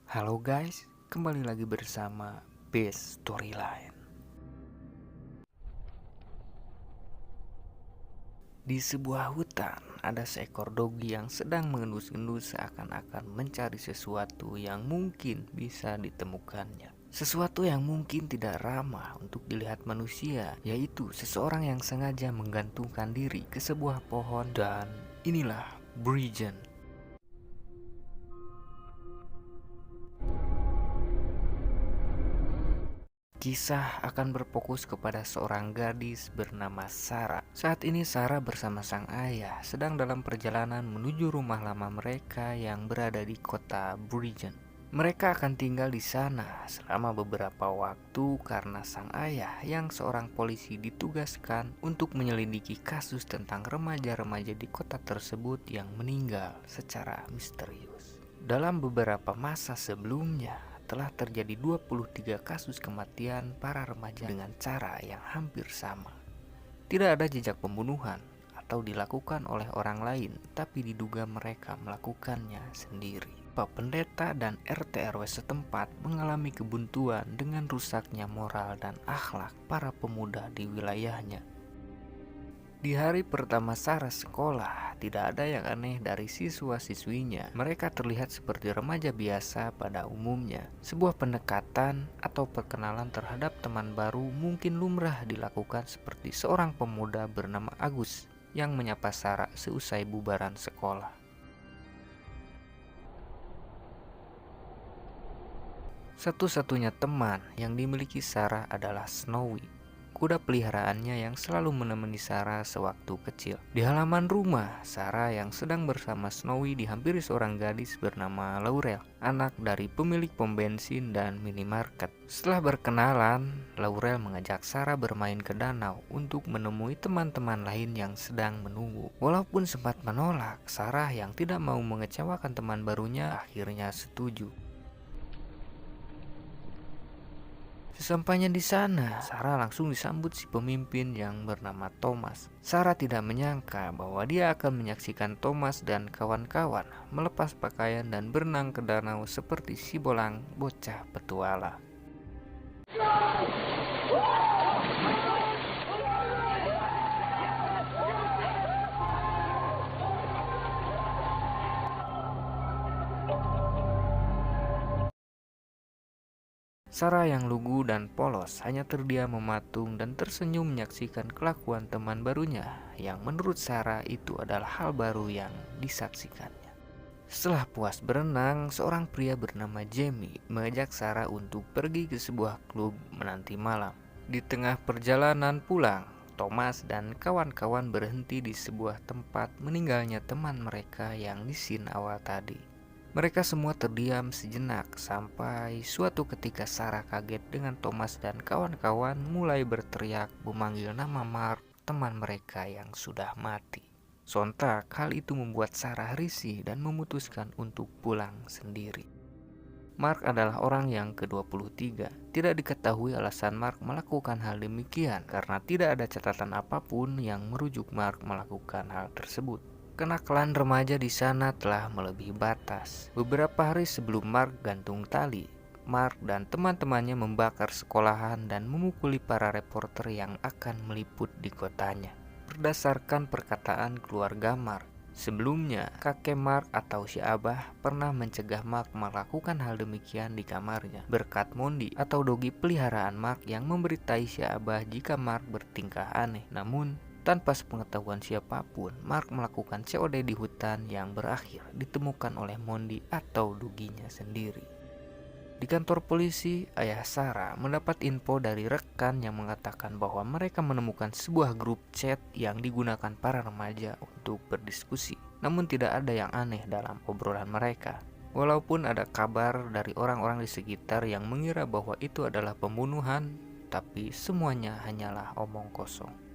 Halo guys, kembali lagi bersama Best Storyline. Di sebuah hutan, ada seekor dogi yang sedang mengendus-endus seakan-akan mencari sesuatu yang mungkin bisa ditemukannya. Sesuatu yang mungkin tidak ramah untuk dilihat manusia, yaitu seseorang yang sengaja menggantungkan diri ke sebuah pohon, dan inilah Bridgen. Kisah akan berfokus kepada seorang gadis bernama Sarah. Saat ini Sarah bersama sang ayah sedang dalam perjalanan menuju rumah lama mereka yang berada di kota Bridgen. Mereka akan tinggal di sana selama beberapa waktu karena sang ayah yang seorang polisi ditugaskan untuk menyelidiki kasus tentang remaja-remaja di kota tersebut yang meninggal secara misterius. Dalam beberapa masa sebelumnya, telah terjadi 23 kasus kematian para remaja dengan cara yang hampir sama. Tidak ada jejak pembunuhan atau dilakukan oleh orang lain, tapi diduga mereka melakukannya sendiri. Pak Pendeta dan RT RW setempat mengalami kebuntuan dengan rusaknya moral dan akhlak para pemuda di wilayahnya. Di hari pertama Sarah sekolah, tidak ada yang aneh dari siswa-siswinya. Mereka terlihat seperti remaja biasa pada umumnya. Sebuah pendekatan atau perkenalan terhadap teman baru mungkin lumrah dilakukan seperti seorang pemuda bernama Agus yang menyapa Sarah seusai bubaran sekolah. Satu-satunya teman yang dimiliki Sarah adalah Snowy, kuda peliharaannya yang selalu menemani Sarah sewaktu kecil. Di halaman rumah, Sarah yang sedang bersama Snowy dihampiri seorang gadis bernama Laurel, anak dari pemilik pom bensin dan minimarket. Setelah berkenalan, Laurel mengajak Sarah bermain ke danau untuk menemui teman-teman lain yang sedang menunggu. Walaupun sempat menolak, Sarah yang tidak mau mengecewakan teman barunya akhirnya setuju. Sesampainya di sana, Sarah langsung disambut si pemimpin yang bernama Thomas. Sarah tidak menyangka bahwa dia akan menyaksikan Thomas dan kawan-kawan melepas pakaian dan berenang ke danau seperti si bolang bocah petualang. Sarah yang lugu dan polos hanya terdiam mematung dan tersenyum menyaksikan kelakuan teman barunya yang menurut Sarah itu adalah hal baru yang disaksikannya. Setelah puas berenang, seorang pria bernama Jamie mengajak Sarah untuk pergi ke sebuah klub menanti malam. Di tengah perjalanan pulang, Thomas dan kawan-kawan berhenti di sebuah tempat meninggalnya teman mereka yang di scene awal tadi. Mereka semua terdiam sejenak sampai suatu ketika Sarah kaget dengan Thomas dan kawan-kawan mulai berteriak memanggil nama Mark, teman mereka yang sudah mati. Sontak hal itu membuat Sarah risih dan memutuskan untuk pulang sendiri. Mark adalah orang yang ke-23. Tidak diketahui alasan Mark melakukan hal demikian karena tidak ada catatan apapun yang merujuk Mark melakukan hal tersebut. Kenakalan remaja di sana telah melebihi batas. Beberapa hari sebelum Mark gantung tali, Mark dan teman-temannya membakar sekolahan dan memukuli para reporter yang akan meliput di kotanya. Berdasarkan perkataan keluarga Mark, sebelumnya kakek Mark atau si Abah pernah mencegah Mark melakukan hal demikian di kamarnya berkat Mondi atau dogi peliharaan Mark yang memberitai si Abah jika Mark bertingkah aneh. Namun tanpa sepengetahuan siapapun, Mark melakukan COD di hutan yang berakhir ditemukan oleh Mondi atau doginya sendiri. Di kantor polisi, ayah Sarah mendapat info dari rekan yang mengatakan bahwa mereka menemukan sebuah grup chat yang digunakan para remaja untuk berdiskusi. Namun tidak ada yang aneh dalam obrolan mereka. Walaupun ada kabar dari orang-orang di sekitar yang mengira bahwa itu adalah pembunuhan, tapi semuanya hanyalah omong kosong.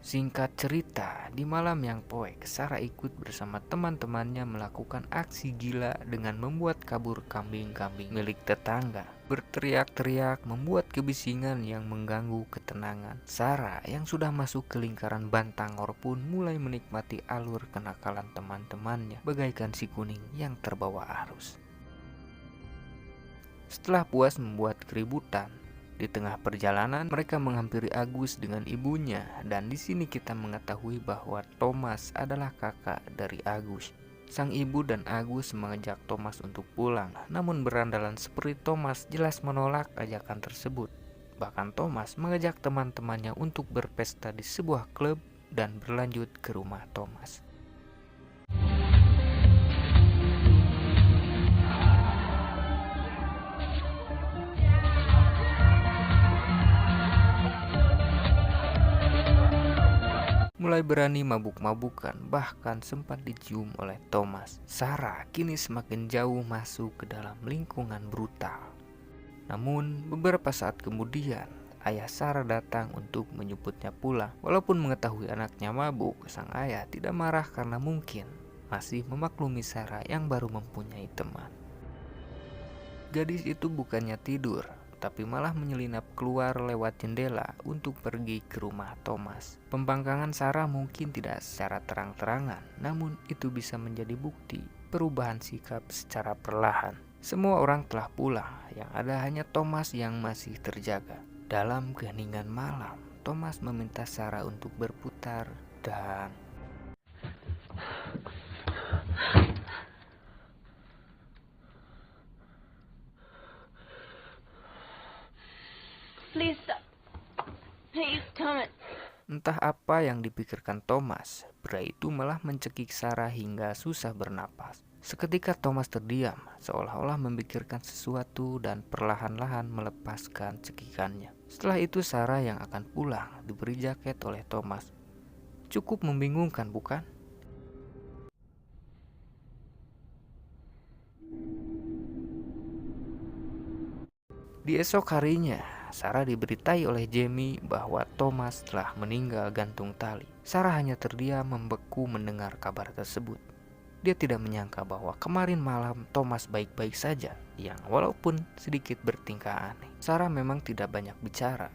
Singkat cerita, di malam yang poek, Sarah ikut bersama teman-temannya melakukan aksi gila dengan membuat kabur kambing-kambing milik tetangga. Berteriak-teriak membuat kebisingan yang mengganggu ketenangan. Sarah yang sudah masuk ke lingkaran Bantangor pun mulai menikmati alur kenakalan teman-temannya bagaikan si kuning yang terbawa arus. Setelah puas membuat keributan, di tengah perjalanan mereka menghampiri Agus dengan ibunya, dan di sini kita mengetahui bahwa Thomas adalah kakak dari Agus. Sang ibu dan Agus mengajak Thomas untuk pulang, namun berandalan seperti Thomas jelas menolak ajakan tersebut. Bahkan Thomas mengajak teman-temannya untuk berpesta di sebuah klub dan berlanjut ke rumah Thomas. Mulai berani mabuk-mabukan, bahkan sempat dicium oleh Thomas. Sarah kini semakin jauh masuk ke dalam lingkungan brutal. Namun beberapa saat kemudian, ayah Sarah datang untuk menjemputnya pulang. Walaupun mengetahui anaknya mabuk, sang ayah tidak marah karena mungkin masih memaklumi Sarah yang baru mempunyai teman. Gadis itu bukannya tidur, tapi malah menyelinap keluar lewat jendela untuk pergi ke rumah Thomas. Pembangkangan Sarah mungkin tidak secara terang-terangan, namun itu bisa menjadi bukti perubahan sikap secara perlahan. Semua orang telah pulang, yang ada hanya Thomas yang masih terjaga. Dalam keheningan malam, Thomas meminta Sarah untuk berputar dan Please stop. He's coming. entah apa yang dipikirkan Thomas, pria itu malah mencekik Sarah hingga susah bernapas. Seketika Thomas terdiam, seolah-olah memikirkan sesuatu dan perlahan-lahan melepaskan cekikannya. Setelah itu Sarah yang akan pulang diberi jaket oleh Thomas. Cukup membingungkan, bukan? Di esok harinya, Sarah diberitai oleh Jamie bahwa Thomas telah meninggal gantung tali. Sarah hanya terdiam membeku mendengar kabar tersebut. Dia tidak menyangka bahwa kemarin malam Thomas baik-baik saja, yang walaupun sedikit bertingkah aneh. Sarah memang tidak banyak bicara,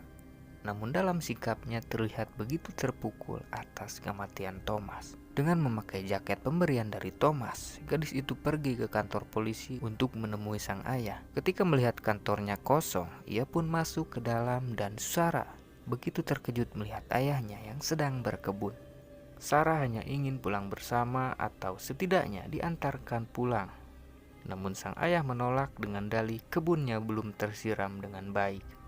namun dalam sikapnya terlihat begitu terpukul atas kematian Thomas. Dengan memakai jaket pemberian dari Thomas, gadis itu pergi ke kantor polisi untuk menemui sang ayah. Ketika melihat kantornya kosong, ia pun masuk ke dalam dan Sarah begitu terkejut melihat ayahnya yang sedang berkebun. Sarah hanya ingin pulang bersama atau setidaknya diantarkan pulang. Namun sang ayah menolak dengan dalih kebunnya belum tersiram dengan baik.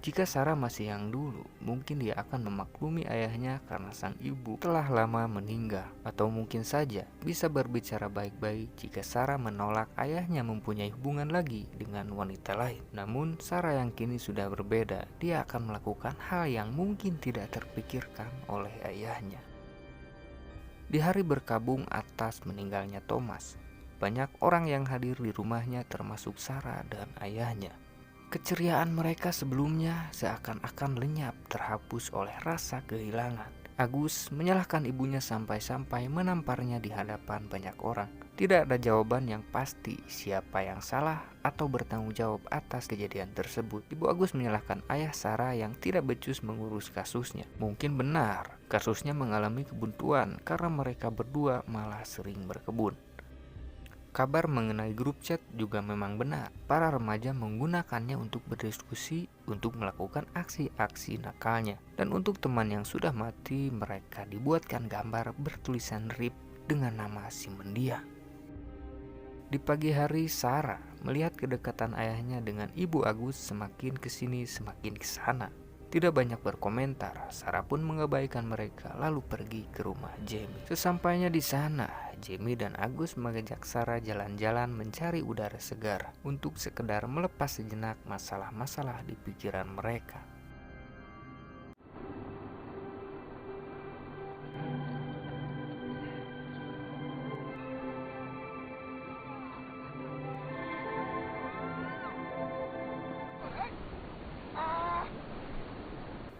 Jika Sarah masih yang dulu, mungkin dia akan memaklumi ayahnya karena sang ibu telah lama meninggal. Atau mungkin saja bisa berbicara baik-baik jika Sarah menolak ayahnya mempunyai hubungan lagi dengan wanita lain. Namun Sarah yang kini sudah berbeda, dia akan melakukan hal yang mungkin tidak terpikirkan oleh ayahnya. Di hari berkabung atas meninggalnya Thomas, banyak orang yang hadir di rumahnya termasuk Sarah dan ayahnya. Keceriaan mereka sebelumnya seakan-akan lenyap terhapus oleh rasa kehilangan. Agus menyalahkan ibunya sampai-sampai menamparnya di hadapan banyak orang. Tidak ada jawaban yang pasti siapa yang salah atau bertanggung jawab atas kejadian tersebut. Ibu Agus menyalahkan ayah Sarah yang tidak becus mengurus kasusnya. Mungkin benar, kasusnya mengalami kebuntuan karena mereka berdua malah sering berkebun. Kabar mengenai grup chat juga memang benar. Para remaja menggunakannya untuk berdiskusi, untuk melakukan aksi-aksi nakalnya. Dan untuk teman yang sudah mati, mereka dibuatkan gambar bertulisan RIP dengan nama si mendiang. Di pagi hari, Sarah melihat kedekatan ayahnya dengan ibu Agus semakin kesini semakin kesana. Tidak banyak berkomentar, Sarah pun mengabaikan mereka lalu pergi ke rumah Jamie. Sesampainya di sana, Jamie dan Agus mengajak Sarah jalan-jalan mencari udara segar untuk sekedar melepas sejenak masalah-masalah di pikiran mereka.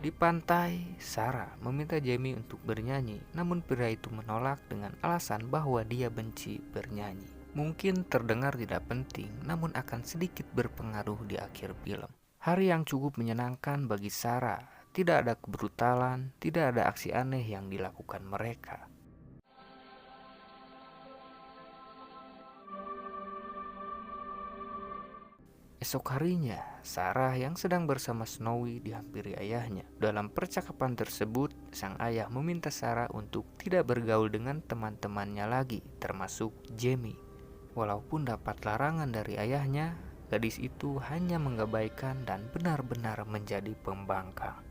Di pantai, Sarah meminta Jamie untuk bernyanyi, namun pria itu menolak dengan alasan bahwa dia benci bernyanyi. Mungkin terdengar tidak penting, namun akan sedikit berpengaruh di akhir film. Hari yang cukup menyenangkan bagi Sarah. Tidak ada kebrutalan, tidak ada aksi aneh yang dilakukan mereka. Esok harinya, Sarah yang sedang bersama Snowy dihampiri ayahnya. Dalam percakapan tersebut, sang ayah meminta Sarah untuk tidak bergaul dengan teman-temannya lagi, termasuk Jamie. Walaupun dapat larangan dari ayahnya, gadis itu hanya mengabaikan dan benar-benar menjadi pembangkang.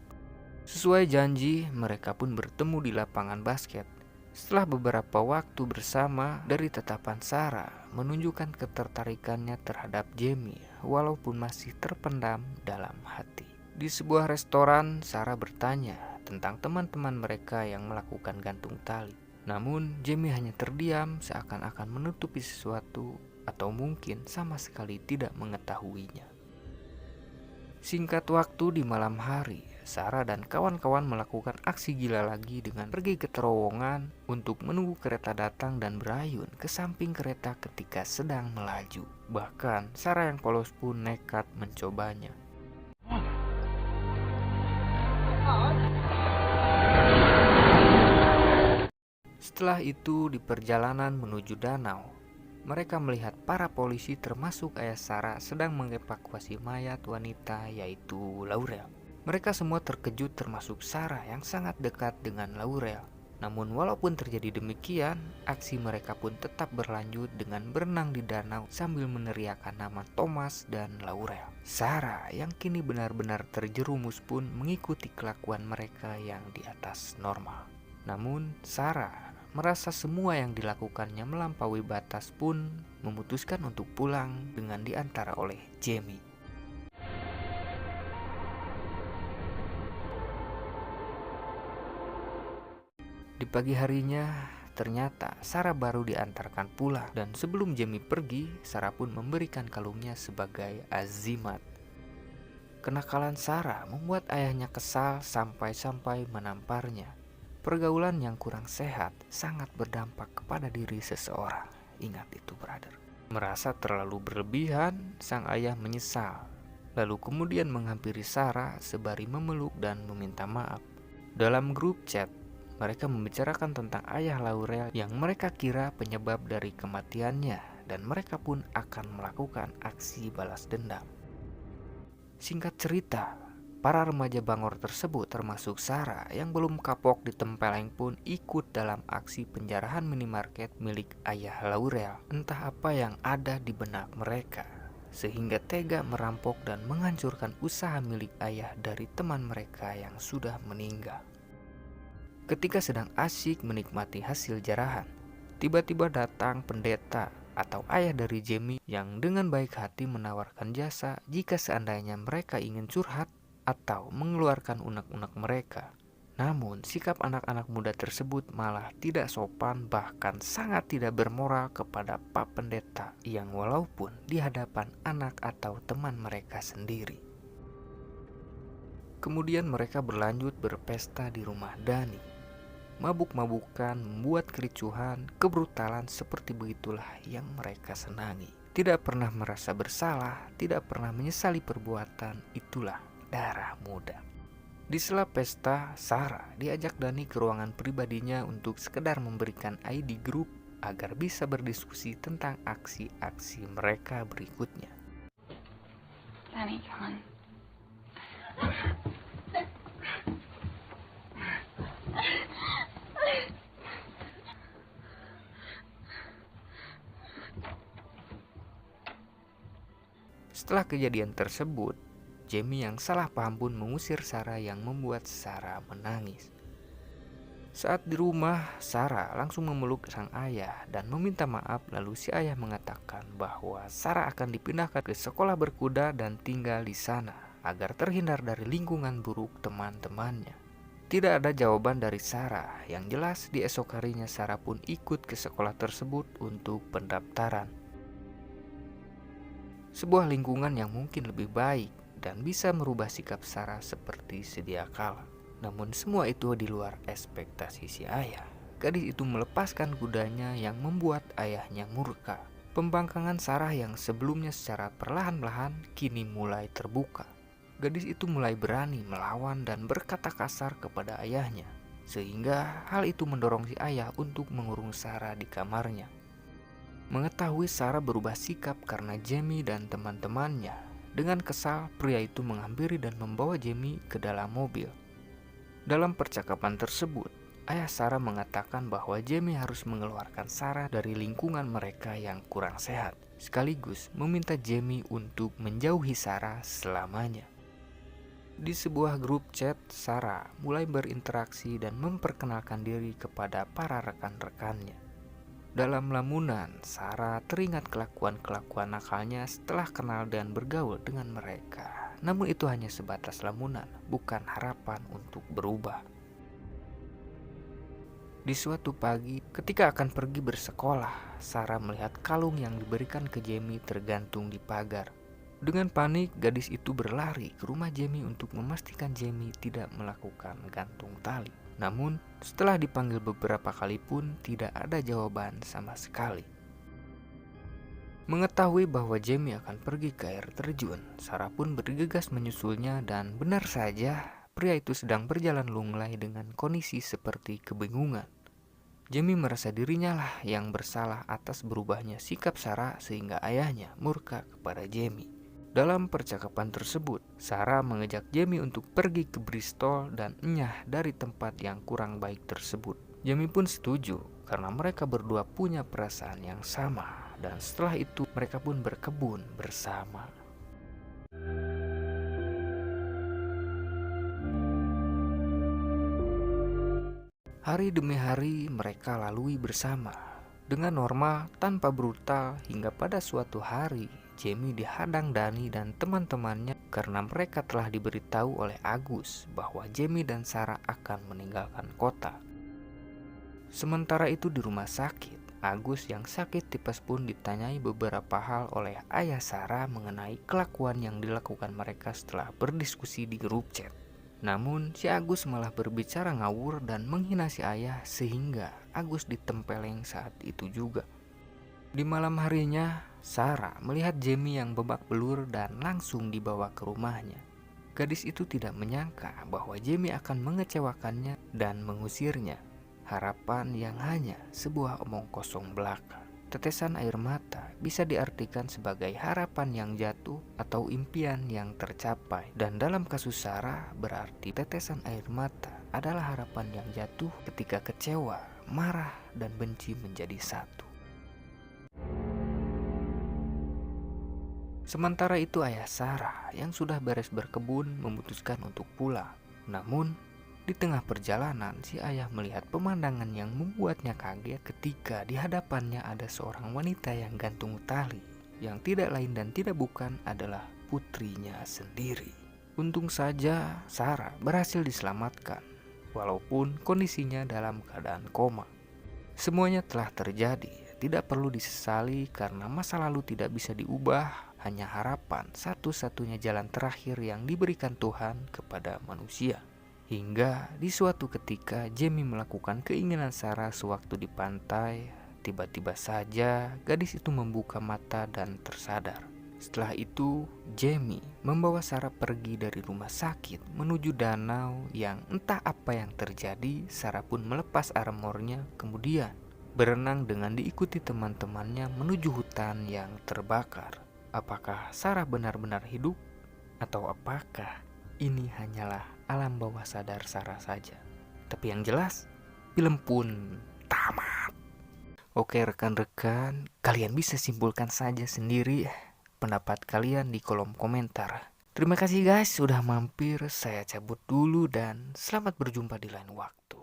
Sesuai janji, mereka pun bertemu di lapangan basket. Setelah beberapa waktu bersama, dari tatapan Sarah menunjukkan ketertarikannya terhadap Jamie walaupun masih terpendam dalam hati. Di sebuah restoran, Sarah bertanya tentang teman-teman mereka yang melakukan gantung tali. Namun, Jamie hanya terdiam seakan-akan menutupi sesuatu atau mungkin sama sekali tidak mengetahuinya. Singkat waktu di malam hari, Sarah dan kawan-kawan melakukan aksi gila lagi dengan pergi ke terowongan untuk menunggu kereta datang dan berayun ke samping kereta ketika sedang melaju. Bahkan Sarah yang polos pun nekat mencobanya. Setelah itu di perjalanan menuju danau, mereka melihat para polisi termasuk ayah Sarah sedang mengevakuasi mayat wanita yaitu Laurel. Mereka semua terkejut termasuk Sarah yang sangat dekat dengan Laurel. Namun walaupun terjadi demikian, aksi mereka pun tetap berlanjut dengan berenang di danau sambil meneriakkan nama Thomas dan Laurel. Sarah yang kini benar-benar terjerumus pun mengikuti kelakuan mereka yang di atas normal. Namun Sarah merasa semua yang dilakukannya melampaui batas pun memutuskan untuk pulang dengan diantar oleh Jamie. Di pagi harinya, ternyata Sarah baru diantarkan pulang dan sebelum Jamie pergi, Sarah pun memberikan kalungnya sebagai azimat. Kenakalan Sarah membuat ayahnya kesal sampai-sampai menamparnya. Pergaulan yang kurang sehat sangat berdampak kepada diri seseorang. Ingat itu, brother. Merasa terlalu berlebihan, sang ayah menyesal. Lalu kemudian menghampiri Sarah sembari memeluk dan meminta maaf. Dalam grup chat, mereka membicarakan tentang ayah Laurel yang mereka kira penyebab dari kematiannya dan mereka pun akan melakukan aksi balas dendam. Singkat cerita, para remaja bangor tersebut termasuk Sarah yang belum kapok ditempeleng pun ikut dalam aksi penjarahan minimarket milik ayah Laurel. Entah apa yang ada di benak mereka sehingga tega merampok dan menghancurkan usaha milik ayah dari teman mereka yang sudah meninggal. Ketika sedang asyik menikmati hasil jarahan, tiba-tiba datang pendeta atau ayah dari Jamie yang dengan baik hati menawarkan jasa jika seandainya mereka ingin curhat atau mengeluarkan unek-unek mereka. Namun sikap anak-anak muda tersebut malah tidak sopan bahkan sangat tidak bermoral kepada Pak Pendeta yang walaupun di hadapan anak atau teman mereka sendiri. Kemudian mereka berlanjut berpesta di rumah Dani. Mabuk-mabukan, membuat kericuhan, kebrutalan seperti begitulah yang mereka senangi. Tidak pernah merasa bersalah, tidak pernah menyesali perbuatan, itulah darah muda. Di sela pesta, Sarah diajak Dani ke ruangan pribadinya untuk sekedar memberikan ID grup agar bisa berdiskusi tentang aksi-aksi mereka berikutnya. Danny, come on. Setelah kejadian tersebut, Jamie yang salah paham pun mengusir Sarah yang membuat Sarah menangis. Saat di rumah, Sarah langsung memeluk sang ayah dan meminta maaf, lalu si ayah mengatakan bahwa Sarah akan dipindahkan ke sekolah berkuda dan tinggal di sana agar terhindar dari lingkungan buruk teman-temannya. Tidak ada jawaban dari Sarah, yang jelas di esok harinya Sarah pun ikut ke sekolah tersebut untuk pendaftaran. Sebuah lingkungan yang mungkin lebih baik dan bisa merubah sikap Sarah seperti sedia kala. Namun semua itu di luar ekspektasi si ayah. Gadis itu melepaskan kudanya yang membuat ayahnya murka. Pembangkangan Sarah yang sebelumnya secara perlahan-lahan kini mulai terbuka. Gadis itu mulai berani melawan dan berkata kasar kepada ayahnya, sehingga hal itu mendorong si ayah untuk mengurung Sarah di kamarnya. Mengetahui Sarah berubah sikap karena Jamie dan teman-temannya, dengan kesal pria itu menghampiri dan membawa Jamie ke dalam mobil. Dalam percakapan tersebut, ayah Sarah mengatakan bahwa Jamie harus mengeluarkan Sarah dari lingkungan mereka yang kurang sehat, sekaligus meminta Jamie untuk menjauhi Sarah selamanya. Di sebuah grup chat, Sarah mulai berinteraksi dan memperkenalkan diri kepada para rekan-rekannya. Dalam lamunan, Sarah teringat kelakuan-kelakuan nakalnya setelah kenal dan bergaul dengan mereka. Namun itu hanya sebatas lamunan, bukan harapan untuk berubah. Di suatu pagi, ketika akan pergi bersekolah, Sarah melihat kalung yang diberikan ke Jamie tergantung di pagar. Dengan panik, gadis itu berlari ke rumah Jamie untuk memastikan Jamie tidak melakukan gantung tali. Namun, setelah dipanggil beberapa kali pun tidak ada jawaban sama sekali. Mengetahui bahwa Jamie akan pergi ke air terjun, Sarah pun bergegas menyusulnya dan benar saja pria itu sedang berjalan lunglai dengan kondisi seperti kebingungan. Jamie merasa dirinya lah yang bersalah atas berubahnya sikap Sarah sehingga ayahnya murka kepada Jamie. Dalam percakapan tersebut, Sarah mengajak Jamie untuk pergi ke Bristol dan enyah dari tempat yang kurang baik tersebut. Jamie pun setuju karena mereka berdua punya perasaan yang sama. Dan setelah itu mereka pun berkebun bersama. Hari demi hari mereka lalui bersama dengan normal tanpa brutal, hingga pada suatu hari Jamie dihadang Dani dan teman-temannya karena mereka telah diberitahu oleh Agus bahwa Jamie dan Sarah akan meninggalkan kota. Sementara itu di rumah sakit, Agus yang sakit tipes pun ditanyai beberapa hal oleh ayah Sarah mengenai kelakuan yang dilakukan mereka setelah berdiskusi di grup chat. Namun si Agus malah berbicara ngawur dan menghina si ayah sehingga Agus ditempeleng saat itu juga. Di malam harinya, Sarah melihat Jamie yang babak belur dan langsung dibawa ke rumahnya. Gadis itu tidak menyangka bahwa Jamie akan mengecewakannya dan mengusirnya. Harapan yang hanya sebuah omong kosong belaka. Tetesan air mata bisa diartikan sebagai harapan yang jatuh atau impian yang tercapai. Dan dalam kasus Sarah berarti tetesan air mata adalah harapan yang jatuh ketika kecewa, marah, dan benci menjadi satu. Sementara itu ayah Sarah yang sudah beres berkebun memutuskan untuk pulang. Namun di tengah perjalanan, si ayah melihat pemandangan yang membuatnya kaget ketika di hadapannya ada seorang wanita yang gantung tali, yang tidak lain dan tidak bukan adalah putrinya sendiri. Untung saja Sarah berhasil diselamatkan, walaupun kondisinya dalam keadaan koma. Semuanya telah terjadi, tidak perlu disesali karena masa lalu tidak bisa diubah, hanya harapan satu-satunya jalan terakhir yang diberikan Tuhan kepada manusia. Hingga di suatu ketika Jamie melakukan keinginan Sarah sewaktu di pantai. Tiba-tiba saja gadis itu membuka mata dan tersadar. Setelah itu Jamie membawa Sarah pergi dari rumah sakit menuju danau yang entah apa yang terjadi. Sarah pun melepas armornya kemudian berenang dengan diikuti teman-temannya menuju hutan yang terbakar. Apakah Sarah benar-benar hidup? Atau apakah ini hanyalah alam bawah sadar Sarah saja? Tapi yang jelas, film pun tamat. Oke rekan-rekan, kalian bisa simpulkan saja sendiri pendapat kalian di kolom komentar. Terima kasih guys sudah mampir, saya cabut dulu dan selamat berjumpa di lain waktu.